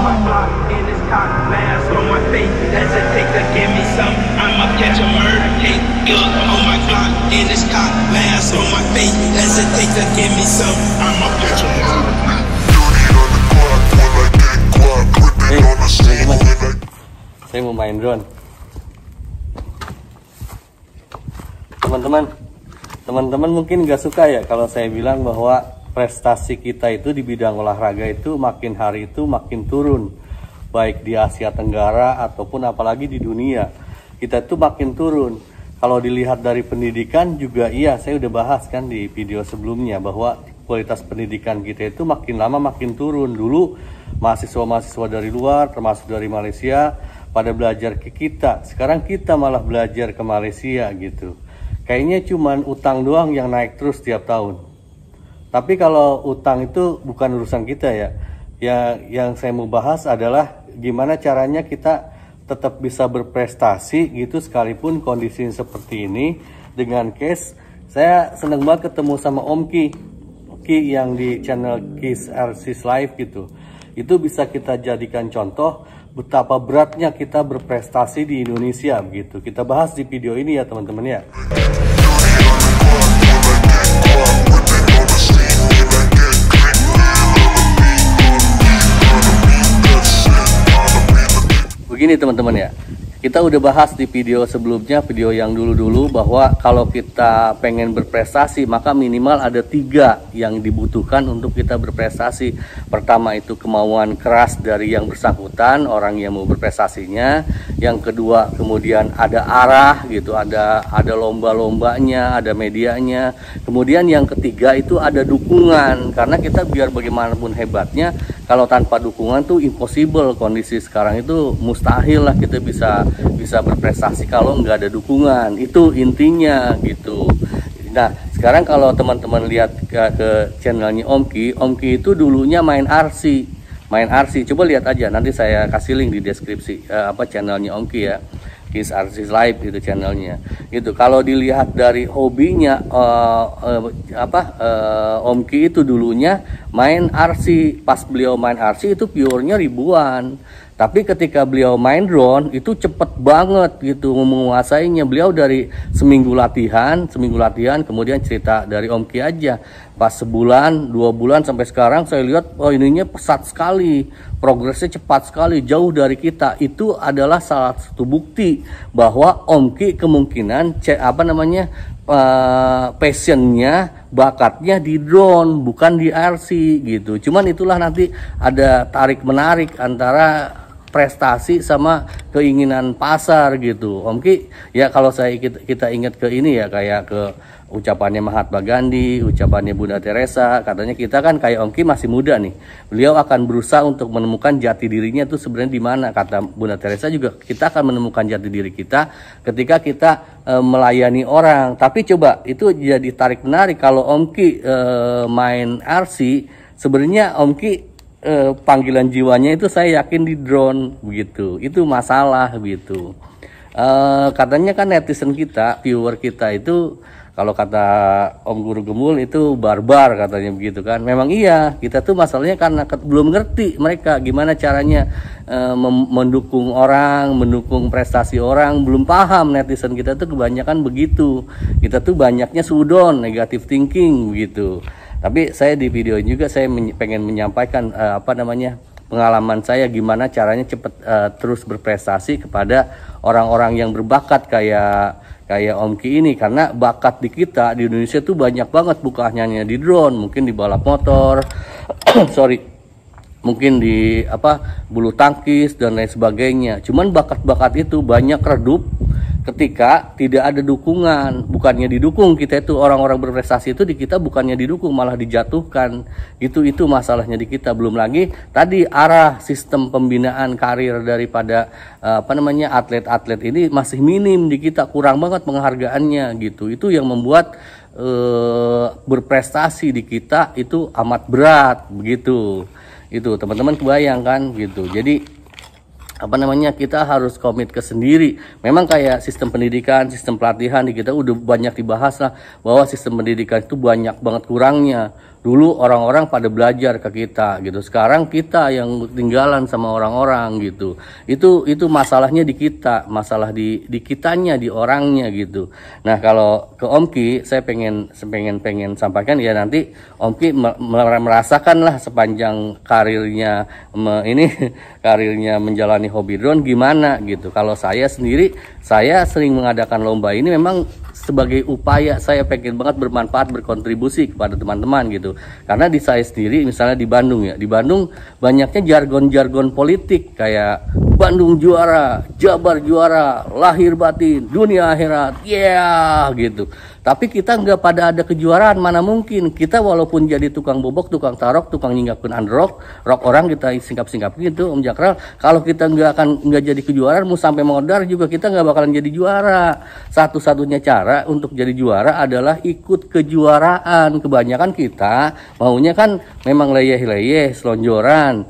my block in this cock mask on my face. Hesitate to give me some. I'ma catch a murder case. On my block in this cock mask on my face. Hesitate to give me some. I'ma catch a murder case. Saya mau main drone. Teman-teman mungkin nggak suka ya kalau saya bilang bahwa prestasi kita itu di bidang olahraga itu makin hari itu makin turun, baik di Asia Tenggara ataupun apalagi di dunia. Kita itu makin turun. Kalau dilihat dari pendidikan juga iya, saya udah bahas kan di video sebelumnya bahwa kualitas pendidikan kita itu makin lama makin turun. Dulu mahasiswa-mahasiswa dari luar termasuk dari Malaysia pada belajar ke kita, sekarang kita malah belajar ke Malaysia gitu. Kayaknya cuman utang doang yang naik terus tiap tahun. Tapi kalau utang itu bukan urusan kita ya. Yang saya mau bahas adalah gimana caranya kita tetap bisa berprestasi gitu sekalipun kondisi seperti ini. Dengan case, saya seneng banget ketemu sama Om Ki yang di channel Kiss RC's Live gitu. Itu bisa kita jadikan contoh betapa beratnya kita berprestasi di Indonesia begitu. Kita bahas di video ini ya teman-teman ya. Begini teman-teman ya, kita udah bahas di video sebelumnya, video yang dulu-dulu, bahwa kalau kita pengen berprestasi maka minimal ada 3 yang dibutuhkan untuk kita berprestasi. Pertama itu kemauan keras dari yang bersangkutan, orang yang mau berprestasinya. Yang kedua kemudian ada arah gitu, ada lomba-lombanya, ada medianya. Kemudian yang ketiga itu ada dukungan, karena kita biar bagaimanapun hebatnya, kalau tanpa dukungan tuh impossible. Kondisi sekarang itu mustahil lah kita bisa berprestasi kalau nggak ada dukungan. Itu intinya gitu. Nah sekarang kalau teman-teman lihat ke channelnya Om Ki itu dulunya main RC. Coba lihat aja, nanti saya kasih link di deskripsi channelnya Om Ki ya, Kiss RC's Live itu channelnya. Itu kalau dilihat dari hobinya Om Ki itu dulunya main RC. Pas beliau main RC itu viewernya ribuan. Tapi ketika beliau main drone itu cepet banget gitu menguasainya. Beliau dari seminggu latihan kemudian cerita dari Om Ki aja. Pas sebulan, 2 bulan sampai sekarang saya lihat ininya pesat sekali. Progresnya cepat sekali, jauh dari kita. Itu adalah salah satu bukti bahwa Om Ki kemungkinan passionnya, bakatnya di drone bukan di RC gitu. Cuman itulah nanti ada tarik menarik antara prestasi sama keinginan pasar gitu. Om Ki ya, kalau kita ingat ke ini ya, kayak ke ucapannya Mahatma Gandhi, ucapannya Bunda Teresa, katanya kita kan kayak Om Ki masih muda nih. Beliau akan berusaha untuk menemukan jati dirinya itu sebenarnya di mana. Kata Bunda Teresa juga, kita akan menemukan jati diri kita ketika kita melayani orang. Tapi coba itu jadi tarik menarik kalau Om Ki main RC, sebenarnya Om Ki panggilan jiwanya itu saya yakin di drone begitu. Itu masalah begitu. Katanya kan netizen kita, viewer kita itu, kalau kata Om Guru Gemul itu barbar katanya begitu kan. Memang iya, kita tuh masalahnya karena belum ngerti mereka gimana caranya mendukung orang, mendukung prestasi orang. Belum paham netizen kita tuh kebanyakan begitu. Kita tuh banyaknya sudon, negative thinking begitu. Tapi saya di video ini juga saya pengen menyampaikan pengalaman saya gimana caranya cepat terus berprestasi kepada orang-orang yang berbakat kayak Om Ki ini. Karena bakat di kita di Indonesia tuh banyak banget, bukan hanya di drone, mungkin di balap motor, mungkin di bulu tangkis dan lain sebagainya. Cuman bakat-bakat itu banyak redup ketika tidak ada dukungan. Bukannya didukung, kita itu orang-orang berprestasi itu di kita bukannya didukung, malah dijatuhkan. Itu masalahnya di kita. Belum lagi tadi arah sistem pembinaan karir daripada atlet-atlet ini masih minim di kita, kurang banget penghargaannya gitu. Itu yang membuat berprestasi di kita itu amat berat begitu. Itu teman-teman kebayang kan gitu. Jadi kita harus komit ke sendiri. Memang kayak sistem pendidikan, sistem pelatihan di kita udah banyak dibahas lah, bahwa sistem pendidikan itu banyak banget kurangnya. Dulu orang-orang pada belajar ke kita gitu. Sekarang kita yang ketinggalan sama orang-orang gitu. Itu masalahnya di kita, masalah di kitanya, di orangnya gitu. Nah, kalau ke Om Ki, saya pengen sampaikan ya, nanti Om Ki merasakan lah sepanjang karirnya karirnya menjalani hobi drone gimana gitu. Kalau saya sendiri, saya sering mengadakan lomba ini memang sebagai upaya saya pengen banget bermanfaat, berkontribusi kepada teman-teman gitu. Karena di saya sendiri, misalnya di Bandung ya, di Bandung banyaknya jargon-jargon politik kayak Bandung juara, Jabar juara, lahir batin, dunia akhirat, gitu. Tapi kita nggak pada ada kejuaraan, mana mungkin. Kita walaupun jadi tukang bobok, tukang tarok, tukang nyingkapin unrock, rok orang kita singkap-singkap gitu, Om Jakral. Kalau kita nggak jadi kejuaraan, mau sampai modar juga kita nggak bakalan jadi juara. Satu-satunya cara untuk jadi juara adalah ikut kejuaraan. Kebanyakan kita maunya kan memang leyeh-leyeh, selonjoran,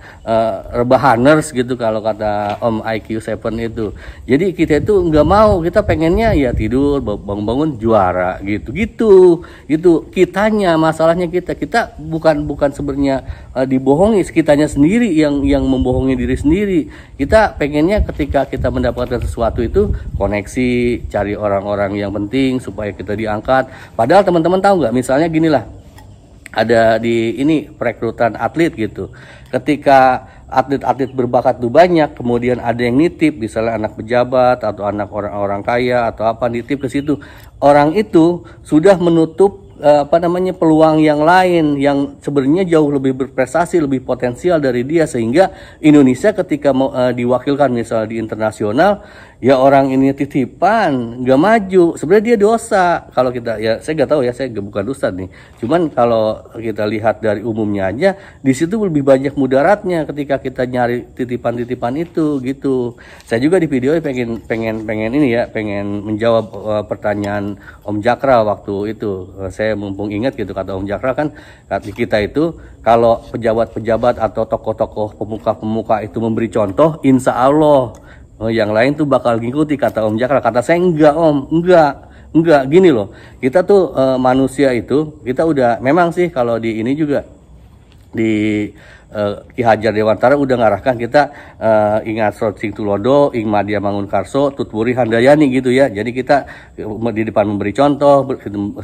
rebahaners gitu kalau kata Om IQ7 itu. Jadi kita itu nggak mau, kita pengennya ya tidur, bangun-bangun juara gitu. Kitanya, masalahnya kita bukan sebenarnya dibohongi, kitanya sendiri yang membohongi diri sendiri. Kita pengennya ketika kita mendapatkan sesuatu itu koneksi, cari orang-orang yang penting supaya kita diangkat. Padahal teman-teman tahu nggak, misalnya gini lah, ada di ini perekrutan atlet gitu. Ketika atlet-atlet berbakat itu banyak, kemudian ada yang nitip, misalnya anak pejabat atau anak orang-orang kaya atau apa, nitip ke situ. Orang itu sudah menutup peluang yang lain yang sebenarnya jauh lebih berprestasi, lebih potensial dari dia, sehingga Indonesia ketika mau diwakilkan misalnya di internasional, ya orang ini titipan nggak maju, sebenarnya dia dosa. Kalau kita, ya saya nggak tahu ya, saya bukan ustadz nih, cuman kalau kita lihat dari umumnya aja, di situ lebih banyak mudaratnya ketika kita nyari titipan-titipan itu gitu. Saya juga di video pengen ini ya, pengen menjawab pertanyaan Om Jakral waktu itu. Saya mumpung ingat gitu, kata Om Jakral kan, kita itu kalau pejabat-pejabat atau tokoh-tokoh pemuka-pemuka itu memberi contoh, insya Allah yang lain tuh bakal ngikuti, kata Om Jakral. Kata saya enggak Om, enggak gini loh, kita tuh manusia itu, kita udah memang sih kalau di ini juga di Ki Hajar Dewantara udah ngarahkan kita ingat Sing Tulodo, Ing Madya Mangunkarso, Tutwuri Handayani gitu ya. Jadi kita di depan memberi contoh,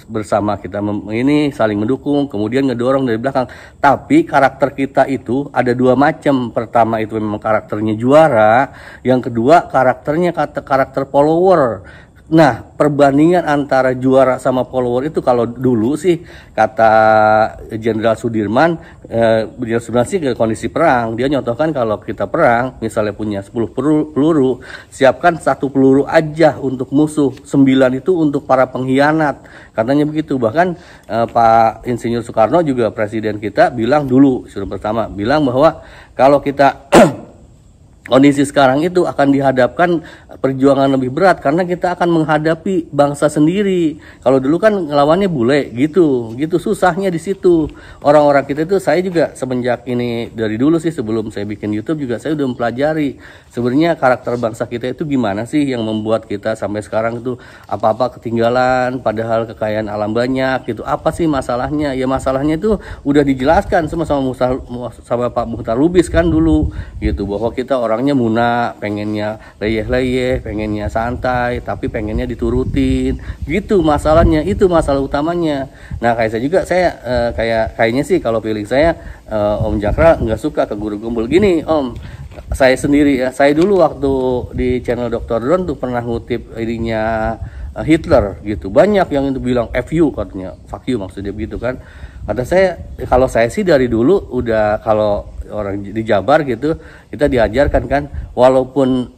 bersama kita ini saling mendukung, kemudian ngedorong dari belakang. Tapi karakter kita itu ada dua macam. Pertama itu memang karakternya juara, yang kedua karakternya karakter follower. Nah, perbandingan antara juara sama follower itu kalau dulu sih kata Jenderal Sudirman, sih ke kondisi perang. Dia nyontohkan kalau kita perang, misalnya punya 10 peluru, siapkan 1 peluru aja untuk musuh, 9 itu untuk para pengkhianat. Katanya begitu. Bahkan Pak Insinyur Soekarno juga presiden kita bilang dulu, sudah pertama bilang bahwa kalau kita kondisi sekarang itu akan dihadapkan perjuangan lebih berat karena kita akan menghadapi bangsa sendiri. Kalau dulu kan ngelawannya bule gitu susahnya di situ. Orang-orang kita itu, saya juga semenjak ini dari dulu sih, sebelum saya bikin YouTube juga saya udah mempelajari sebenarnya karakter bangsa kita itu gimana sih yang membuat kita sampai sekarang itu apa-apa ketinggalan padahal kekayaan alam banyak gitu. Apa sih masalahnya? Ya masalahnya itu udah dijelaskan sama Pak Muhtar Lubis kan dulu gitu, bahwa kita orangnya muna, pengennya leyeh-leyeh, pengennya santai, tapi pengennya diturutin gitu. Masalahnya itu masalah utamanya. Nah, kayak saya juga, saya kayaknya sih kalau feeling saya, Om Jakral nggak suka ke guru gumbul gini Om. Saya sendiri ya, saya dulu waktu di channel Dr. Drone tuh pernah ngutip ininya Hitler gitu. Banyak yang itu bilang FU, katanya fuck you, maksudnya begitu kan. Kata saya, kalau saya sih dari dulu udah, kalau orang di Jabar gitu kita diajarkan kan, walaupun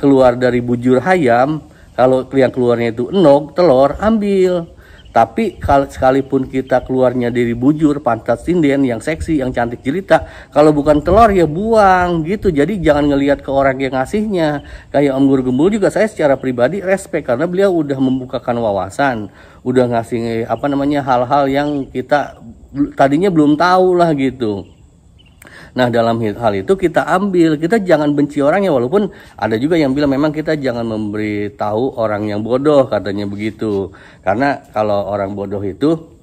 keluar dari bujur hayam, kalau yang keluarnya itu enog, telur, ambil. Tapi kalau sekalipun kita keluarnya dari bujur pantat sinden yang seksi, yang cantik jelita, kalau bukan telur ya buang gitu. Jadi jangan ngelihat ke orang yang ngasihnya. Kayak Om Guru Gembul juga saya secara pribadi respect karena beliau udah membukakan wawasan, udah ngasih hal-hal yang kita tadinya belum tahu lah gitu. Nah, dalam hal itu kita ambil, kita jangan benci orangnya, walaupun ada juga yang bilang memang kita jangan memberi tahu orang yang bodoh, katanya begitu. Karena kalau orang bodoh itu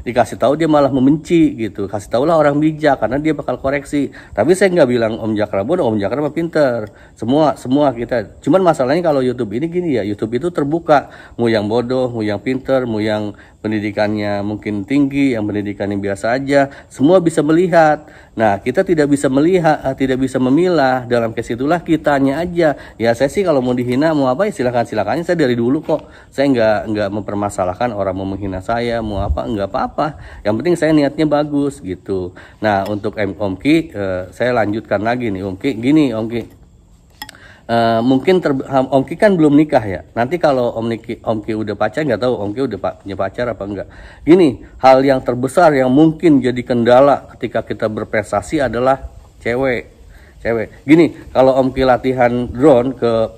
dikasih tahu dia malah membenci gitu. Kasih tahulah orang bijak karena dia bakal koreksi. Tapi saya nggak bilang Om Jakra bodoh, Om Jakra mah pinter. Semua kita. Cuman masalahnya kalau YouTube ini gini ya, YouTube itu terbuka. Mau yang bodoh, mau yang pinter, mau yang pendidikannya mungkin tinggi, yang pendidikannya biasa aja, semua bisa melihat. Nah, kita tidak bisa melihat, tidak bisa memilah. Dalam case itulah kitanya aja. Ya saya sih kalau mau dihina mau apa ya silakan. Saya dari dulu kok. Saya nggak mempermasalahkan orang mau menghina saya, mau apa nggak apa-apa. Yang penting saya niatnya bagus gitu. Nah, untuk Om Ki, saya lanjutkan lagi nih Om Ki. Gini Om Ki. Mungkin Om Ki kan belum nikah ya. Nanti kalau Om Ki udah pacar, nggak tahu Om Ki udah punya pacar apa enggak. Gini, hal yang terbesar yang mungkin jadi kendala ketika kita berprestasi adalah cewek. Gini, kalau Om Ki latihan drone ke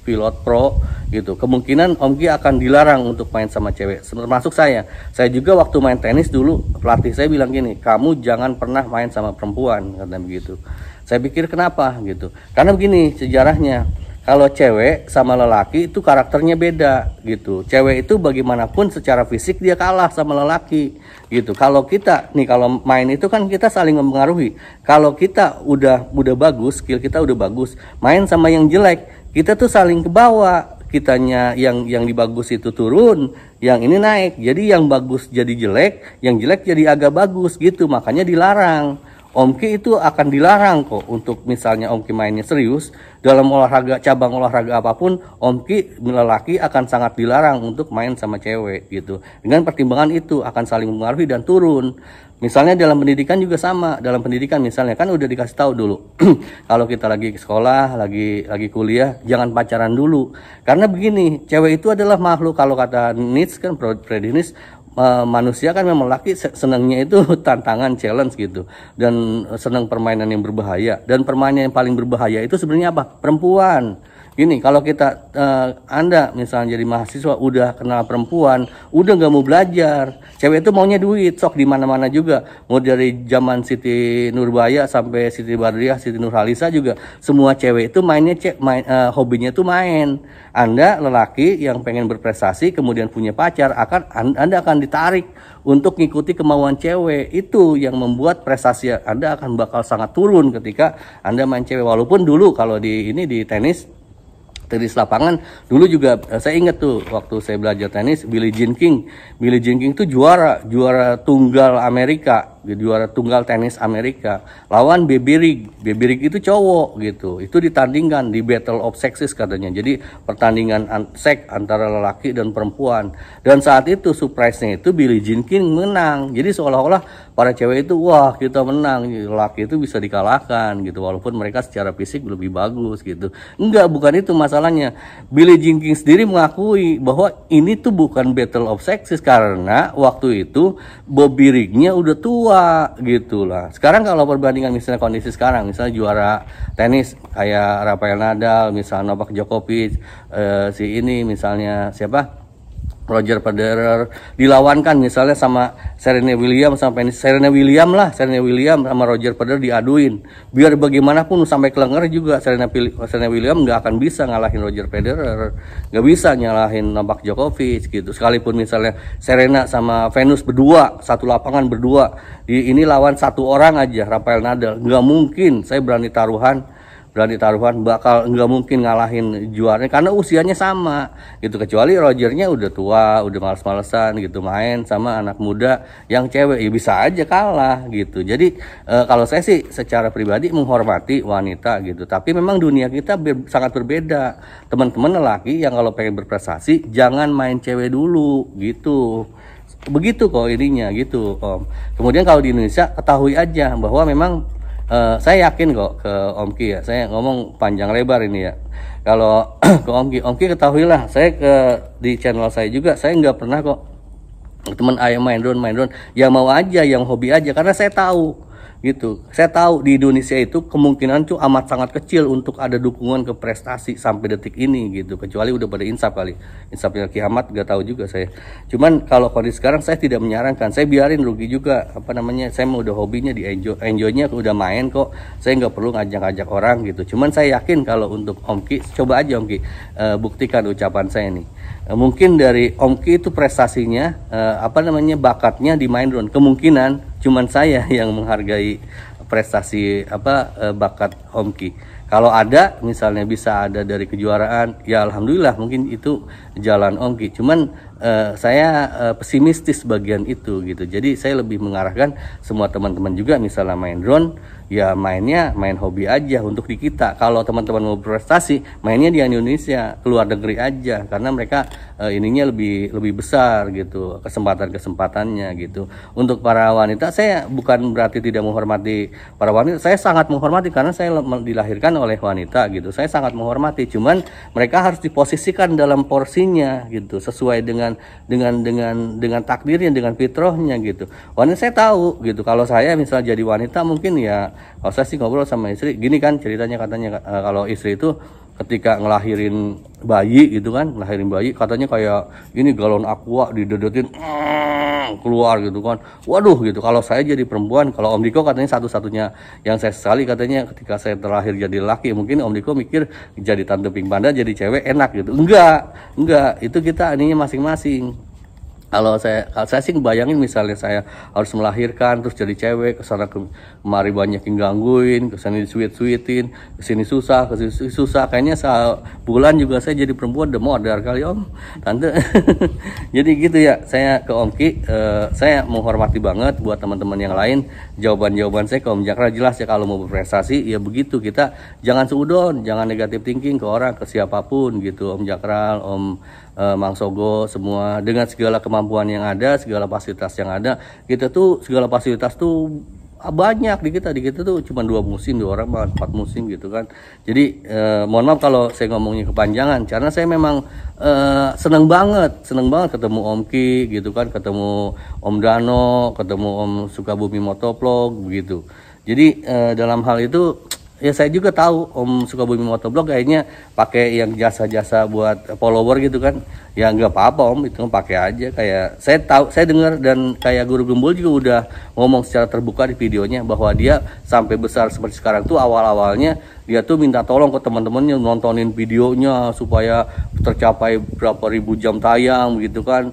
pilot pro gitu, kemungkinan Om Ki akan dilarang untuk main sama cewek, termasuk saya juga waktu main tenis dulu, pelatih saya bilang gini, kamu jangan pernah main sama perempuan, katanya begitu. Saya pikir kenapa gitu, karena begini sejarahnya, kalau cewek sama lelaki itu karakternya beda gitu. Cewek itu bagaimanapun secara fisik dia kalah sama lelaki gitu. Kalau kita nih kalau main itu kan kita saling mempengaruhi. Kalau kita udah bagus, skill kita udah bagus, main sama yang jelek, kita tuh saling ke bawah. Kitanya yang dibagus itu turun, yang ini naik. Jadi yang bagus jadi jelek, yang jelek jadi agak bagus gitu. Makanya dilarang. Om Ki itu akan dilarang kok untuk misalnya Om Ki mainnya serius dalam olahraga, cabang olahraga apapun, Om Ki lelaki akan sangat dilarang untuk main sama cewek gitu. Dengan pertimbangan itu akan saling mempengaruhi dan turun. Misalnya dalam pendidikan juga sama. Dalam pendidikan misalnya kan udah dikasih tahu dulu. Kalau kita lagi sekolah, lagi kuliah, jangan pacaran dulu. Karena begini, cewek itu adalah makhluk, kalau kata Nietzsche kan, Friedrich Nietzsche, manusia kan memang laki senangnya itu tantangan, challenge gitu, dan senang permainan yang berbahaya, dan permainan yang paling berbahaya itu sebenarnya apa? Perempuan. Gini, kalau kita Anda misalnya jadi mahasiswa udah kenal perempuan, udah nggak mau belajar, cewek itu maunya duit, sok di mana-mana juga, mau dari zaman Siti Nurbaya sampai Siti Badriah, Siti Nurhalisa juga, semua cewek itu hobinya itu main. Anda lelaki yang pengen berprestasi kemudian punya pacar, Anda akan ditarik untuk ngikuti kemauan cewek. Itu yang membuat prestasi Anda akan bakal sangat turun ketika Anda main cewek. Walaupun dulu kalau di tenis lapangan dulu juga saya ingat tuh waktu saya belajar tenis, Billie Jean King itu juara tunggal Amerika, juara tunggal tenis Amerika lawan Baby Rigg itu cowok gitu. Itu ditandingkan di Battle of Sexes katanya, jadi pertandingan seks antara lelaki dan perempuan, dan saat itu surprise-nya itu Billie Jean King menang. Jadi seolah-olah para cewek itu wah kita menang, lelaki itu bisa dikalahkan gitu, walaupun mereka secara fisik lebih bagus gitu. Enggak, bukan itu masalahnya. Billie Jean King sendiri mengakui bahwa ini tuh bukan Battle of Sexes karena waktu itu Bobby Rigg-nya udah tua gitu lah. Sekarang kalau perbandingan misalnya kondisi sekarang, misalnya juara tenis kayak Rafael Nadal, misalnya Novak Djokovic, misalnya siapa? Roger Federer dilawankan misalnya sama Serena Williams sama Roger Federer diaduin. Biar bagaimanapun sampai kelenger juga Serena Williams nggak akan bisa ngalahin Roger Federer, nggak bisa nyalahin Novak Djokovic gitu. Sekalipun misalnya Serena sama Venus berdua satu lapangan berdua, ini lawan satu orang aja Rafael Nadal, nggak mungkin. Saya berani taruhan bakal nggak mungkin ngalahin juaranya karena usianya sama gitu, kecuali Rogernya udah tua, udah males-malesan gitu main sama anak muda yang cewek, ya bisa aja kalah gitu. Jadi kalau saya sih secara pribadi menghormati wanita gitu, tapi memang dunia kita sangat berbeda. Teman-teman lelaki yang kalau pengen berprestasi jangan main cewek dulu gitu, begitu kok ininya gitu Om. Kemudian kalau di Indonesia ketahui aja bahwa memang saya yakin kok ke Om Ki ya, saya ngomong panjang lebar ini ya. Kalau ke Om Ki ketahuilah, saya di channel saya juga, saya nggak pernah kok teman ayam main drone, yang mau aja, yang hobi aja, karena saya tahu gitu. Saya tahu di Indonesia itu kemungkinan tuh amat sangat kecil untuk ada dukungan ke prestasi sampai detik ini gitu, kecuali udah pada insaf kali, insafnya kiamat gak tahu juga saya. Cuman kalau kondisi sekarang saya tidak menyarankan, saya biarin rugi juga, apa namanya, saya mau udah hobinya di enjoynya udah main kok, saya nggak perlu ngajak-ngajak orang gitu. Cuman saya yakin kalau untuk Om Ki, coba aja Om Ki buktikan ucapan saya nih. Mungkin dari Om Ki itu prestasinya, apa namanya, bakatnya di main drone, kemungkinan cuman saya yang menghargai prestasi bakat Om Ki. Kalau ada misalnya bisa ada dari kejuaraan, ya alhamdulillah mungkin itu jalan Om Ki. Cuman saya pesimistis bagian itu gitu. Jadi saya lebih mengarahkan semua teman-teman juga misalnya main drone, ya main hobi aja untuk di kita. Kalau teman-teman mau berprestasi, mainnya di Indonesia, keluar negeri aja, karena mereka ininya lebih besar gitu, kesempatannya gitu. Untuk para wanita, saya bukan berarti tidak menghormati para wanita, saya sangat menghormati karena saya dilahirkan oleh wanita gitu. Saya sangat menghormati, cuman mereka harus diposisikan dalam porsinya gitu, sesuai dengan takdirnya, dengan fitrahnya gitu. Wanita saya tahu gitu, kalau saya misalnya jadi wanita mungkin ya, kalau saya sih ngobrol sama istri gini kan ceritanya, katanya kalau istri itu ketika ngelahirin bayi gitu kan, ngelahirin bayi katanya kayak ini galon aqua didedetin keluar gitu kan, waduh gitu. Kalau saya jadi perempuan, kalau Om Diko katanya satu-satunya yang saya sesali katanya ketika saya terlahir jadi laki, mungkin Om Diko mikir jadi tante Pink Panda jadi cewek enak gitu. Enggak, itu kita ininya masing-masing. Kalau saya sih bayangin misalnya saya harus melahirkan terus jadi cewek, kesana kemari banyak yang gangguin, kesana disuit-suitin, kesini susah, kayaknya sebulan juga saya jadi perempuan udah modal kali Om, tante. Jadi gitu ya, saya ke Om Ki, saya menghormati banget buat teman-teman yang lain. Jawaban saya ke Om Jakral jelas ya, kalau mau berprestasi ya begitu, kita jangan seudon, jangan negatif thinking ke orang, ke siapapun gitu. Om Jakral, Om Mang Sogo, semua dengan segala kemampuan yang ada, segala fasilitas yang ada, kita tuh segala fasilitas tuh banyak di kita tuh cuma 2 musim, 2 orang 4 musim gitu kan. Jadi mohon maaf kalau saya ngomongnya kepanjangan, karena saya memang seneng banget ketemu Om Ki gitu kan, ketemu Om Dano, ketemu Om Sukabumi Motovlog begitu. Jadi dalam hal itu ya saya juga tahu Om Sukabumi Motovlog kayaknya pakai yang jasa-jasa buat follower gitu kan. Ya nggak apa-apa Om, itu pakai aja. Kayak saya tahu, saya dengar, dan kayak Guru Gembul juga udah ngomong secara terbuka di videonya bahwa dia sampai besar seperti sekarang tuh awal-awalnya dia tuh minta tolong ke teman-temannya nontonin videonya supaya tercapai berapa ribu jam tayang gitu kan.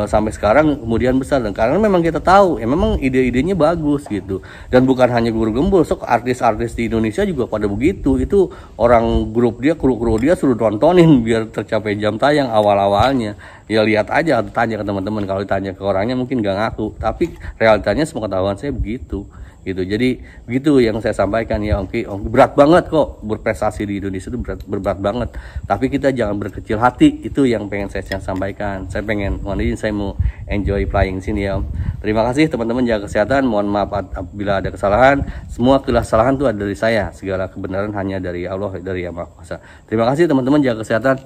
Sampai sekarang kemudian besar, dan karena memang kita tahu ya memang ide-idenya bagus gitu, dan bukan hanya Guru Gembul, artis-artis di Indonesia juga pada begitu. Itu orang grup dia, kru dia suruh nontonin biar tercapai jam tayang awalnya. Ya lihat aja atau tanya ke teman-teman, kalau ditanya ke orangnya mungkin nggak ngaku, tapi realitanya sepengetahuan saya begitu gitu. Jadi begitu yang saya sampaikan ya Om Ki. Berat banget kok berprestasi di Indonesia itu, berat banget, tapi kita jangan berkecil hati. Itu yang pengen saya sampaikan. Saya pengen, mohon izin saya mau enjoy flying sini ya Om. Terima kasih teman-teman, jaga kesehatan. Mohon maaf apabila ada kesalahan. Semua kesalahan itu ada dari saya, segala kebenaran hanya dari Allah, dari Yang Maha Kuasa. Terima kasih teman-teman, jaga kesehatan.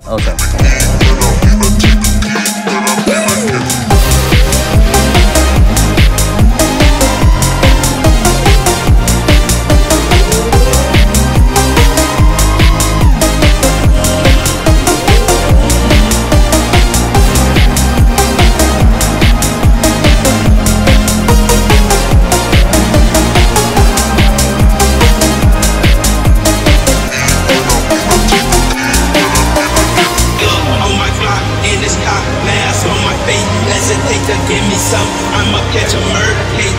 Give me some, I'ma catch a murder case.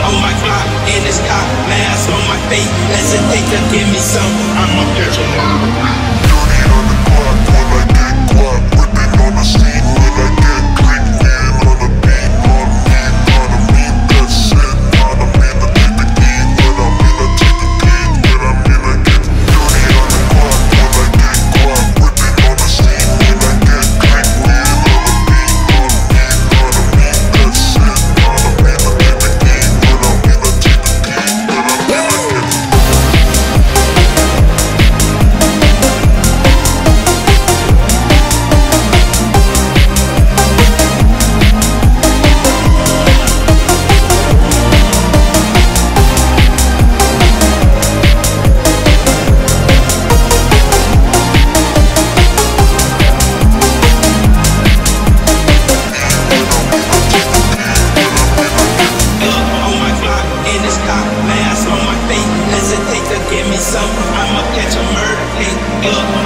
On my clock, in this cop, mask on my face. Hesitate to give me some, I'ma catch a murder case. Dirty on the clock, when I get guap, whipping on the scene, when I get click, in on the beat, on me, that's it. Not a mean to take the key, but I'm in to take the key, but I'm in to get dirty on the clock, when I get guap, whipping on the scene, when I get click, in on the beat, on me. Yeah,